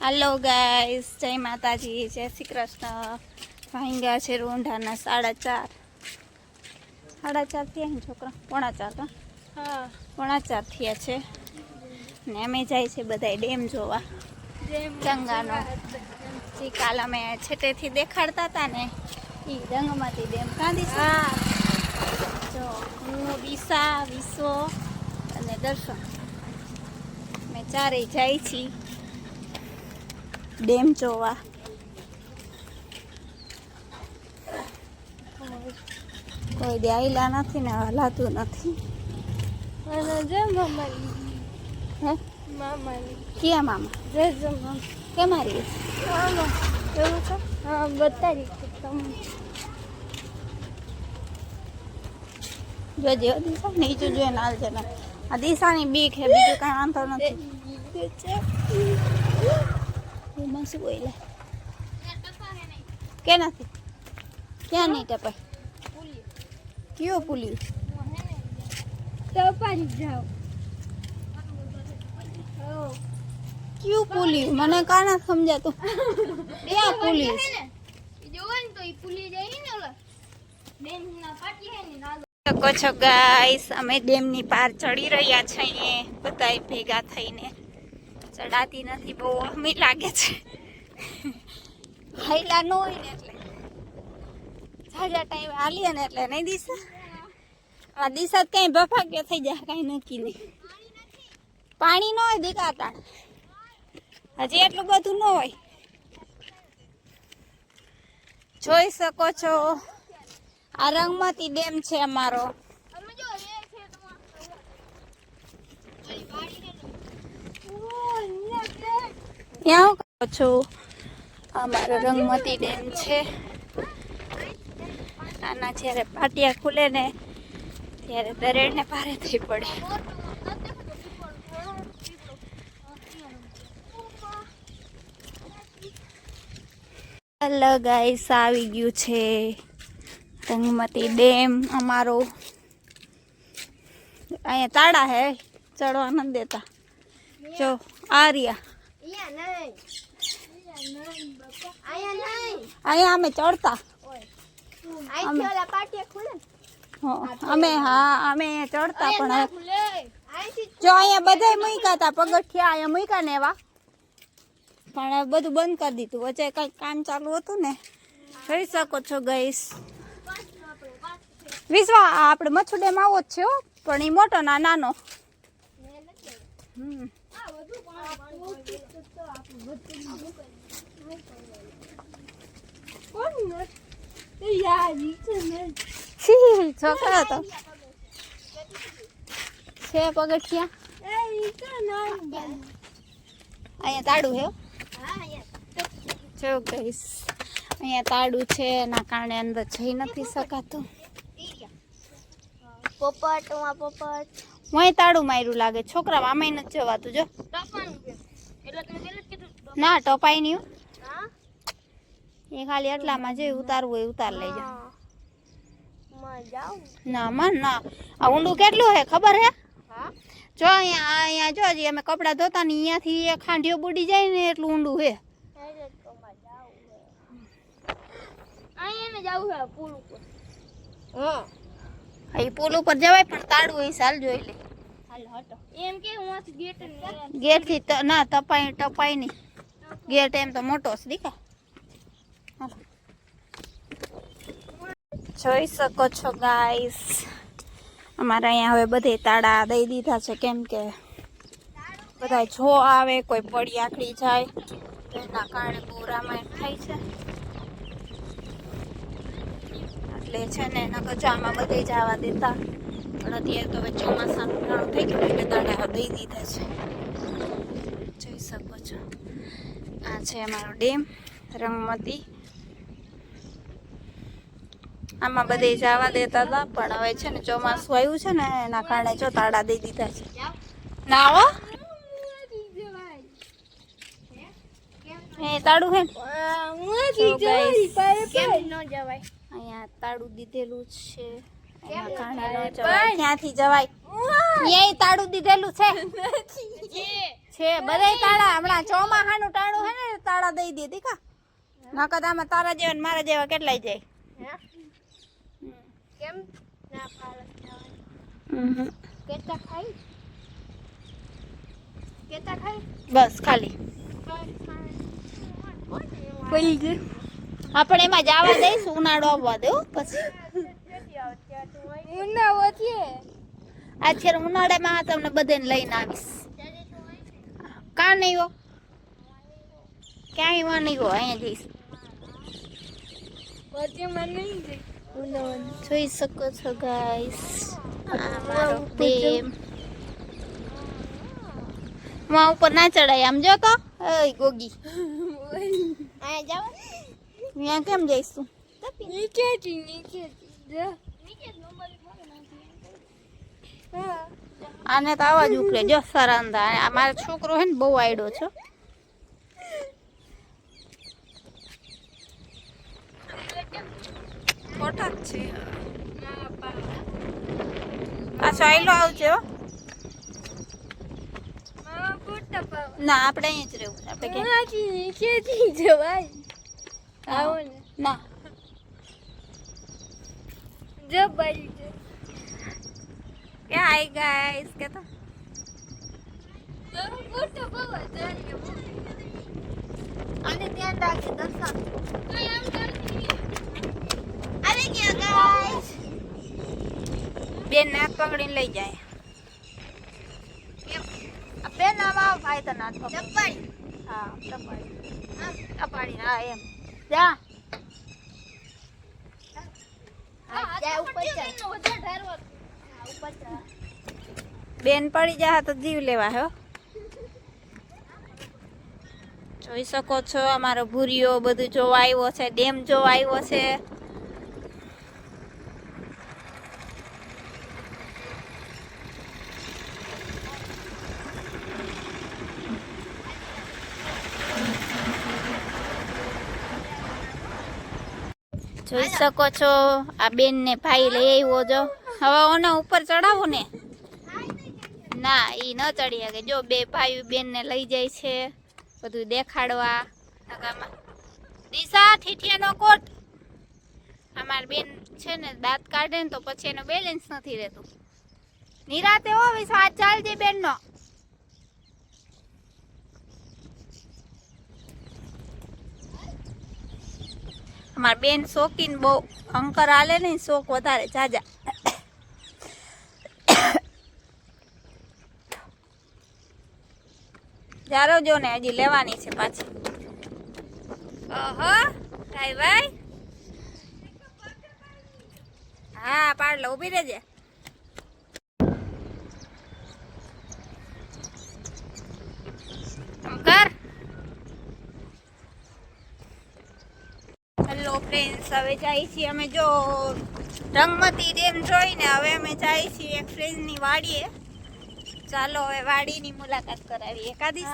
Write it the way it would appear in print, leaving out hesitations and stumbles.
Hello guys, जय माताजी, जय श्री कृष्ण। भांग्या छे रूंढाना 4:30 थया ने छोकरा 4:45 हाँ 4:45 थया छे ने अमे जाय छे बधाय डेम जोवा गंगानो जे काल अमे छेटेथी देखाडता था ने ई रंगमती डेम कां दिशा जो हूँ दिशा विश्व अने दर्शन मैं चारे जाय छी डेम जोवा। कोई दे आयला नथी ने हलातुं नथी। અને જે મામાની હે મામાની ક્યાં મામા જે જે મામા કે મારી મામા એવું છે હા બતાવી તમને જોજે દિશા નીચું જોઈને હાલજે ને આ દિશાની બીક હે બીજું કાંઈ વાંધો નથી એમાં શું બોલે કે નથી ક્યાં નહીં ટપાય કયો પુલ્યું તો પાડી જાઓ કયું પુલ્યું મને કાં નથી સમજાતું ક્યાં પુલ્યું જોવો ને તો ઈ પુલી જાય ને ઓલા ડેમ ના પાટી હે ને નાલો શકો છો ગાઈસ, અમે ડેમની પાર ચડી રહ્યા છીએ બધાય ભેગા થઈને। ચડાતી નથી, બહુ અમી લાગે છે હાઈલા ન હોય ને એટલે જાજા ટાઈમ હાલીએ ને એટલે નહીં દિશા આ દિશા કઈ બફાક્યો થઈ જાય કઈ નક્કી નહીં। પાણી ન હોય દીકાતા હજી એટલું બધું ન હોય। જોઈ શકો છો આ રંગમતી ડેમ છે અમારો। અમે જો એ છે તમારો ત્યાં કહો છો અમારો રંગમતી ડેમ છે। આના જ્યારે પાટિયા ખુલે ને ત્યારે દરેડને ભારે થઈ પડે। હેલો ગાઈસ, આવી ગયું છે રંગમતી ડેમ અમારો। અહીંયા તાળા હે, ચડવા નથી દેતા। જો આર્યા અહીંયા અમે ચડતા અમે હા અમે ચડતા પણ જો અહીંયા બધા મૂક્યા હતા પગથિયા અહીંયા મૂક્યા ને એવા પણ હવે બધું બંધ કરી દીધું। વચ્ચે કઈક કામ ચાલુ હતું ને જોઈ શકો છો ગાઈસ। વિશ્વા આપણે મચ્છુ ડેમ આવો જ છે હો, પણ એ મોટો ના નાનો। છોકરા તો છે પગથિયા અહીંયા તાળું હે જો ગાઈસ, અહીંયા તાળું છે એના કારણે અંદર જઈ નથી શકાતું। પોપટ વા પોપટ હું તાળું માર્યું લાગે છોકરા આમાંય નથી જવાતું। જો ટપાનું છે એટલે તમે પેલે જ કીધું ના ટપાઈ નહીં હા એ ખાલી એટલામાં જે ઉતારવું હોય ઉતાર લેજો। માં જાવ ના માં ના આ ઊંડું કેટલું હે ખબર હે? હા જો અહીંયા જો હજી અમે કપડાં ધોતા ને અહીંયાથી એ ખાંડીઓ બુડી જાય ને એટલું ઊંડું હે। અહીંયા જાવ હે પુલ ઉપર હા એ પુલ ઉપર જવાય પણ તાળું હોય સાલ જોઈ લે। હાલ હટો એમ કે હું ગેટ ગેટ થી ના ટપાઈ નહીં ગેટ એમ તો મોટો છે દીકા। જોઈ શકો છો ગાઈસ, અમારે અહીંયા હવે બધે તાળા દઈ દીધા છે કેમ કે બધા જો આવે કોઈ પડી આખડી જાય તો એના કારણે બહુ રામાયણ થાય છે એટલે છે ને એના કચામાં બધે જવા દેતા પણ અત્યારે તો હવે ચોમાસાનું ઘણું થઈ ગયું એટલે તાળા દઈ દીધા છે। જોઈ શકો છો આ છે અમારો ડેમ રંગમતી। આમાં બધે જવા દેતા હતા પણ હવે છે ને ચોમાસું આવ્યું છે ને એના કારણે જો તાળા દઈ દીધા છે। ના હો એ તાળું હે કેમ ન જવાય અહીંયા તાળું દીધેલું છે એના કારણે ન જવાય। ક્યાંથી જવાય? અહીંયા તાળું દીધેલું છે છે બધાય તાળા હમણાં ચોમાહાનું ટાણું હે ને તાળા દઈ દે દીકા નકર આમાં તારા જેવા ને મારા જેવા કેટલાય જાય કેમ ના પાડે કેતા ખાઈ બસ ખાલી આપણે એમાં જવા દઈશું ઉનાળો આવવા દો પછી અત્યારે ઉનાળામાં તમને બધાને લઈને આવીશ કાં નહીં હો ક્યાંય માં નહીં હો અહીંયા જઈશ જોઈ શકો છો ગાઈસ મારો ડેમ માં ઉપર ના ચડાય આમ જો તો ઓય ગોગી અહીંયા જાવ ત્યાં કેમ જઈશું આને તો આવા જ ઉકળે જો સરાંદા આ મારો છોકરો હે ને બહુ આયડો છો ખોટા જ છે પાછો આયલો આવજો ના આપણે અહીં જ રહેવું આપણે ના क्या हाय गाइस कहता आने ध्यान રાખજો દર્શન અરે क्या गाइस બેન નાક પકડીને લઈ જાય બેન આમ આવ ભાઈ તો નાક પકડી ચપ્પાડી હા ચપ્પાડી હા એમ જા બેન પડી જા તો જીવ લેવા હો જોઈ શકો છો અમારો ભૂરીઓ બધું જોવા આવ્યો છે ડેમ જોવા આવ્યો છે જોઈ શકો છો આ બેન ને ભાઈ લઈ આવ્યો જો હવે ઓને ઉપર ચડાવો ને ના ઈ ન ચડી શકે જો બે ભાઈ બેન ને લઈ જાય છે બધું દેખાડવા દિશા ઠીઠિયાનો કોટ અમાર બેન છે ને દાંત કાઢે ને તો પછી એનો બેલેન્સ નથી રહેતું નિરાતે હો વિશ્વાસ ચાલજે બેન નો અમાર બેન શોખીન બહુ અંકર હાલે ને શોખ વધારે જાજા જારો જો ને હજી લેવાની છે પાછી ઓહો કાઈ ભાઈ હા પાડ લો ઉભી રહેજે કર હેલો ફ્રેન્ડ્સ હવે જાય છીએ અમે જો રંગમતી ડેમ જોઈને હવે અમે જાય છીએ એક ફ્રેન્ડની વાડીએ ચાલો હવે વાડીની મુલાકાત કરાવીએ કાદી